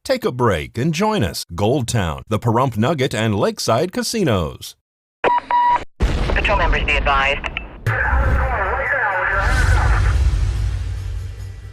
Take a break and join us. Gold Town, the Pahrump Nugget, and Lakeside Casinos. Patrol members be advised.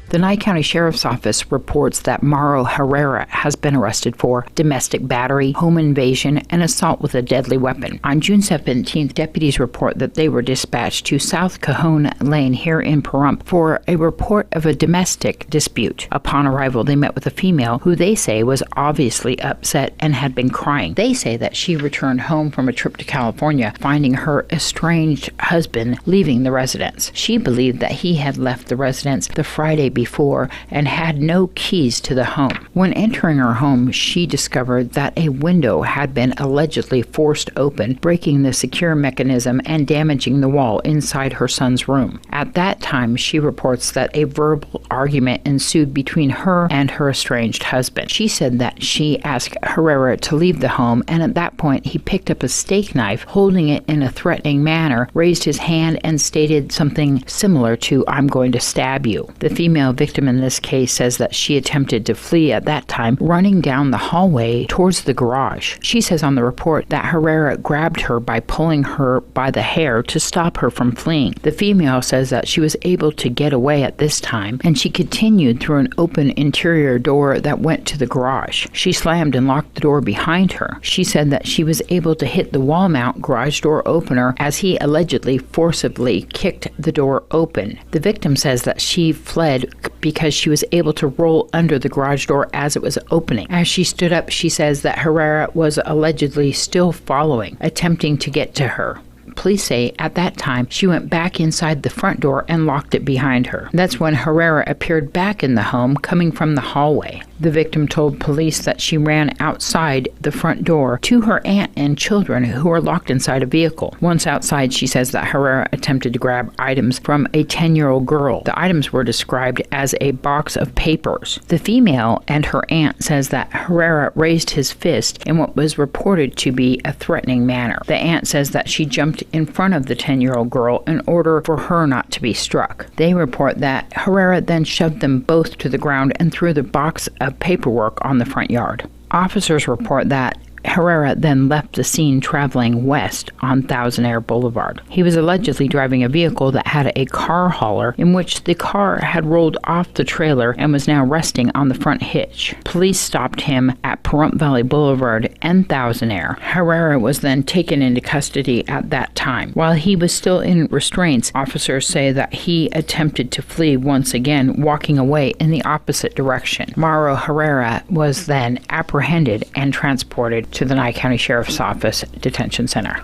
The Nye County Sheriff's Office reports that Mauro Herrera has been arrested for domestic battery, home invasion, and assault with a deadly weapon. On June 17th, deputies report that they were dispatched to South Cajon Lane here in Pahrump for a report of a domestic dispute. Upon arrival, they met with a female who they say was obviously upset and had been crying. They say that she returned home from a trip to California, finding her estranged husband leaving the residence. She believed that he had left the residence the Friday before and had no keys to the home. When entering her home, she discovered that a window had been allegedly forced open, breaking the secure mechanism and damaging the wall inside her son's room. At that time, she reports that a verbal argument ensued between her and her estranged husband. She said that she asked Herrera to leave the home, and at that point, he picked up a steak knife, holding it in a threatening manner, raised his hand, and stated something similar to, "I'm going to stab you." The female victim in this case says that she attempted to flee at that time, running down the hallway towards the garage. She says on the report that Herrera grabbed her by pulling her by the hair to stop her from fleeing. The female says that she was able to get away at this time, and she continued through an open interior door that went to the garage. She slammed and locked the door behind her. She said that she was able to hit the wall mount garage door opener as he allegedly forcibly kicked the door open. The victim says that she fled because she was able to roll under the garage door as it was opening. As she stood up, she says that Herrera was allegedly still following, attempting to get to her. Police say at that time she went back inside the front door and locked it behind her. That's when Herrera appeared back in the home, coming from the hallway. The victim told police that she ran outside the front door to her aunt and children who were locked inside a vehicle. Once outside, she says that Herrera attempted to grab items from a 10-year-old girl. The items were described as a box of papers. The female and her aunt says that Herrera raised his fist in what was reported to be a threatening manner. The aunt says that she jumped in front of the 10-year-old girl in order for her not to be struck. They report that Herrera then shoved them both to the ground and threw the box of paperwork on the front yard. Officers report that Herrera then left the scene traveling west on Thousand Air Boulevard. He was allegedly driving a vehicle that had a car hauler in which the car had rolled off the trailer and was now resting on the front hitch. Police stopped him at Pahrump Valley Boulevard and Thousand Air. Herrera was then taken into custody at that time. While he was still in restraints, officers say that he attempted to flee once again, walking away in the opposite direction. Mauro Herrera was then apprehended and transported to the Nye County Sheriff's Office Detention Center.